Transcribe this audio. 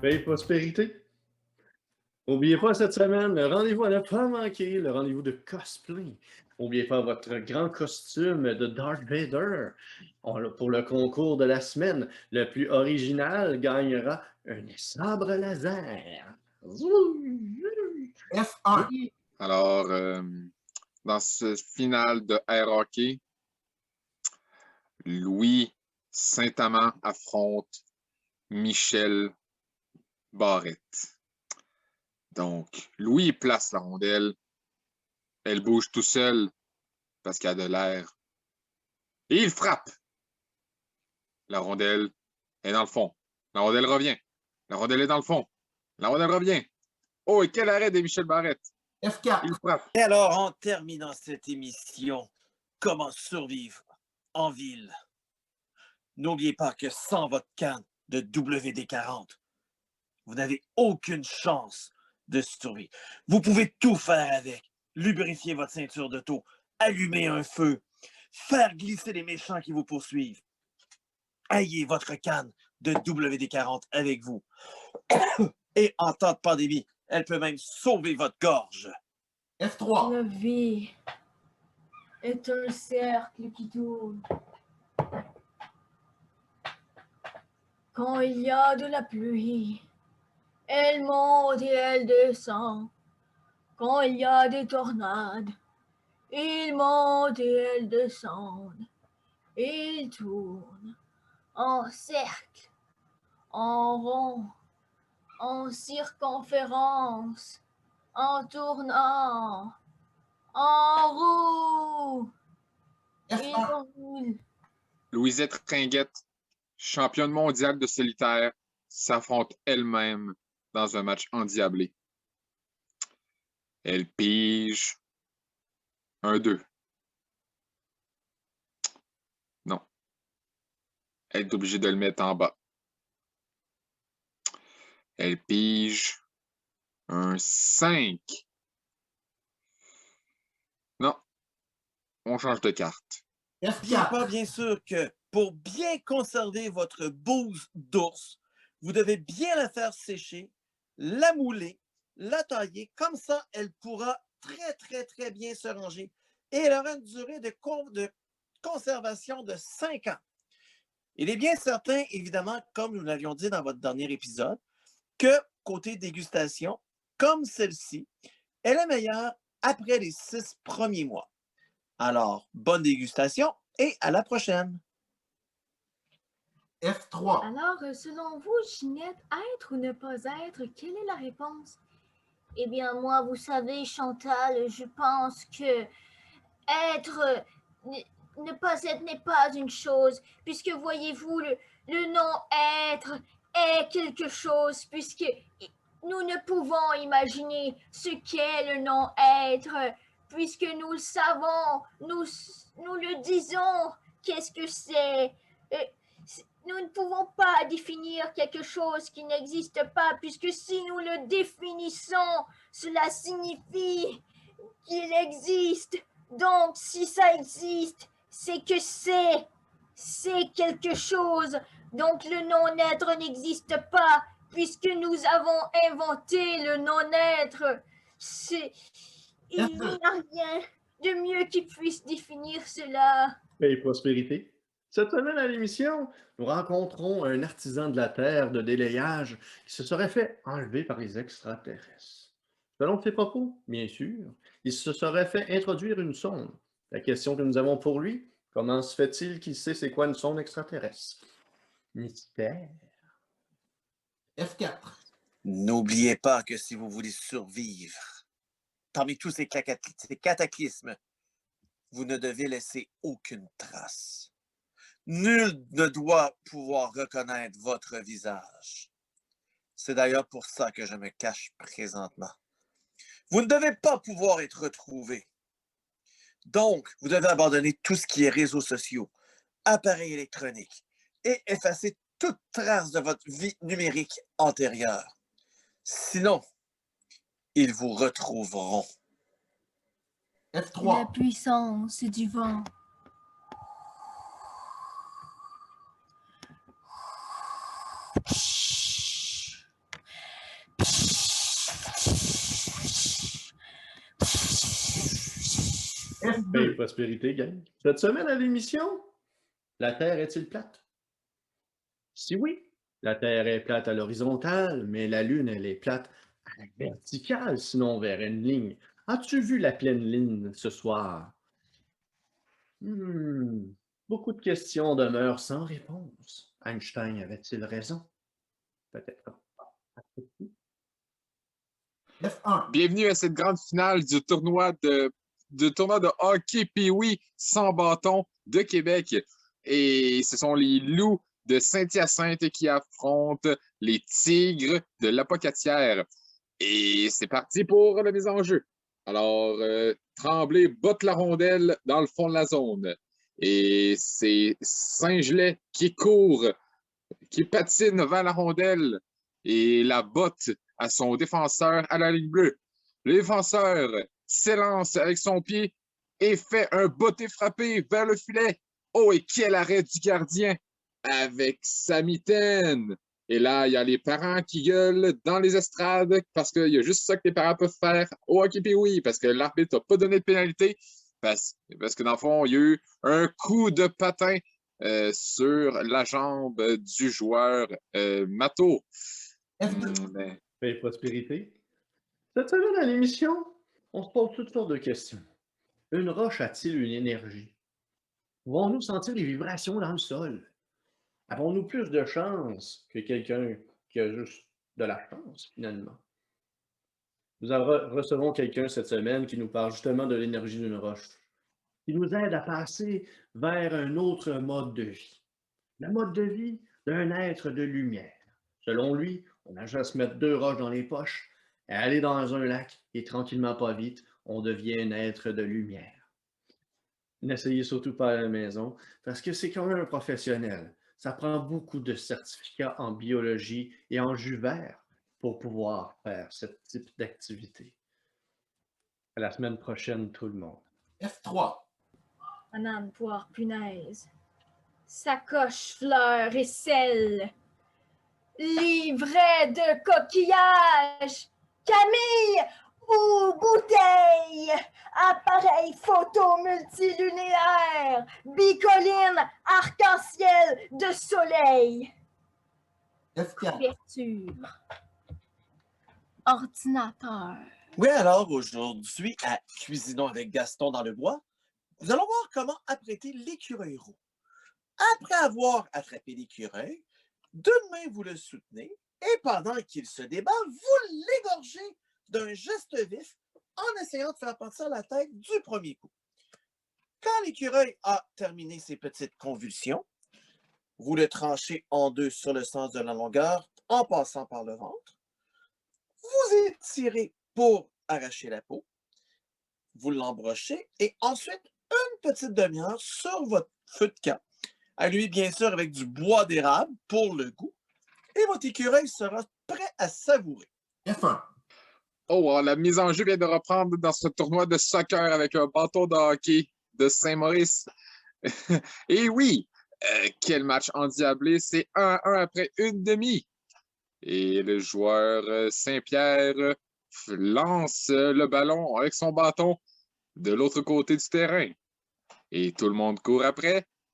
Paix et prospérité. N'oubliez pas cette semaine, le rendez-vous à ne pas manquer, le rendez-vous de cosplay. N'oubliez pas votre grand costume de Darth Vader. Pour le concours de la semaine, le plus original gagnera un sabre laser. F1. Oui. Alors, dans ce final de air hockey, Louis Saint-Amand affronte Michel Barrette. Donc, Louis place la rondelle. Elle bouge tout seul parce qu'il a de l'air. Et il frappe. La rondelle est dans le fond. La rondelle revient. La rondelle est dans le fond. La rondelle revient. Oh, et quel arrêt de Michel Barrette. F4. Il frappe. Et alors, en terminant cette émission, comment survivre en ville? N'oubliez pas que sans votre canne de WD-40, vous n'avez aucune chance de survivre. Vous pouvez tout faire avec. Lubrifier votre ceinture d'auto, allumer un feu, faire glisser les méchants qui vous poursuivent. Ayez votre canne de WD-40 avec vous. Et en temps de pandémie, elle peut même sauver votre gorge. F3. La vie est un cercle qui tourne. Quand il y a de la pluie, elle monte et elle descend. Quand il y a des tornades, ils montent et elles descendent. Ils tournent en cercle, en rond, en circonférence, en tournant, en roue. Ils F1. roulent. Louisette Ringuette, championne mondiale de solitaire, s'affronte elle-même dans un match endiablé. Elle pige un 2. Non. Elle est obligée de le mettre en bas. Elle pige un 5. Non. On change de carte. N'oubliez pas, F4. bien sûr, que pour bien conserver votre bouse d'ours, vous devez bien la faire sécher, la mouler, la tailler. Comme ça, elle pourra très bien se ranger. Et elle aura une durée de conservation de 5 ans. Il est bien certain, évidemment, comme nous l'avions dit dans votre dernier épisode, que côté dégustation, comme celle-ci, elle est meilleure après les 6 premiers mois. Alors, bonne dégustation et à la prochaine! F3. Alors, selon vous, Ginette, être ou ne pas être, quelle est la réponse? Eh bien, moi, vous savez, Chantal, je pense que être, ne pas être n'est pas une chose, puisque voyez-vous, le non-être est quelque chose, puisque nous ne pouvons imaginer ce qu'est le non-être, puisque nous le savons, nous le disons, qu'est-ce que c'est? Nous ne pouvons pas définir quelque chose qui n'existe pas, puisque si nous le définissons, cela signifie qu'il existe. Donc, si ça existe, c'est que c'est quelque chose. Donc, le non-être n'existe pas, puisque nous avons inventé le non-être. Il n'y a rien de mieux qui puisse définir cela. Paix et prospérité. Cette semaine à l'émission, nous rencontrons un artisan de la Terre de délayage qui se serait fait enlever par les extraterrestres. Selon ses propos, bien sûr, il se serait fait introduire une sonde. La question que nous avons pour lui, comment se fait-il qu'il sait c'est quoi une sonde extraterrestre? Mystère. F4. N'oubliez pas que si vous voulez survivre parmi tous ces cataclysmes, vous ne devez laisser aucune trace. Nul ne doit pouvoir reconnaître votre visage. C'est d'ailleurs pour ça que je me cache présentement. Vous ne devez pas pouvoir être retrouvé. Donc, vous devez abandonner tout ce qui est réseaux sociaux, appareils électroniques et effacer toute trace de votre vie numérique antérieure. Sinon, ils vous retrouveront. La F3. puissance du vent. Paix et F2. prospérité, gang. Cette semaine à l'émission, la Terre est-il plate? Si oui, la Terre est plate à l'horizontale, mais la Lune, elle est plate à la verticale, sinon vers une ligne. As-tu vu la pleine ligne ce soir? Hmm, Beaucoup de questions demeurent sans réponse. Einstein avait-il raison? Peut-être pas. F1. Bienvenue à cette grande finale du tournoi de hockey Pee-Wee sans bâton de Québec. Et ce sont les Loups de Saint-Hyacinthe qui affrontent les Tigres de l'Apocatière. Et c'est parti pour la mise en jeu. Alors, Tremblay botte la rondelle dans le fond de la zone. Et c'est Saint-Gelais qui court, qui patine vers la rondelle et la botte à son défenseur à la ligne bleue. Le défenseur s'élance avec son pied et fait un botté frappé vers le filet. Oh, et quel arrêt du gardien avec sa mitaine! Et là, il y a les parents qui gueulent dans les estrades parce qu'il y a juste ça que les parents peuvent faire au hockey Pee-Wee parce que l'arbitre n'a pas donné de pénalité parce que dans le fond, il y a eu un coup de patin sur la jambe du joueur Mato. F2. Paix et prospérité. Cette semaine à l'émission, on se pose toutes sortes de questions. Une roche a-t-il une énergie? Pouvons-nous sentir les vibrations dans le sol? Avons-nous plus de chance que quelqu'un qui a juste de la chance, finalement? Nous recevons quelqu'un cette semaine qui nous parle justement de l'énergie d'une roche, qui nous aide à passer vers un autre mode de vie. Le mode de vie d'un être de lumière. Selon lui, on a juste à se mettre 2 roches dans les poches et aller dans un lac et tranquillement pas vite, on devient un être de lumière. N'essayez surtout pas à la maison parce que c'est quand même un professionnel. Ça prend beaucoup de certificats en biologie et en jus vert pour pouvoir faire ce type d'activité. À la semaine prochaine, tout le monde. F3. Banane, poire, punaise. Sacoche, fleurs et sel. Livret de coquillages. Camille ou bouteille. Appareil photo multilunaire. Bicoline, arc-en-ciel de soleil. F4. Couverture. Ordinateur. Oui, alors aujourd'hui, à Cuisinons avec Gaston dans le bois, nous allons voir comment apprêter l'écureuil roux. Après avoir attrapé l'écureuil, d'une main vous le soutenez et pendant qu'il se débat, vous l'égorgez d'un geste vif en essayant de faire partir la tête du premier coup. Quand l'écureuil a terminé ses petites convulsions, vous le tranchez en deux sur le sens de la longueur en passant par le ventre. Vous étirez pour arracher la peau, vous l'embrochez et ensuite une petite demi-heure sur votre feu de camp, à lui bien sûr avec du bois d'érable pour le goût, et votre écureuil sera prêt à savourer. F1. Oh, la mise en jeu vient de reprendre dans ce tournoi de soccer avec un bâton de hockey de Saint-Maurice. Et oui, quel match endiablé, c'est 1-1 après une demi. Et le joueur Saint-Pierre lance le ballon avec son bâton de l'autre côté du terrain. Et tout le monde court après.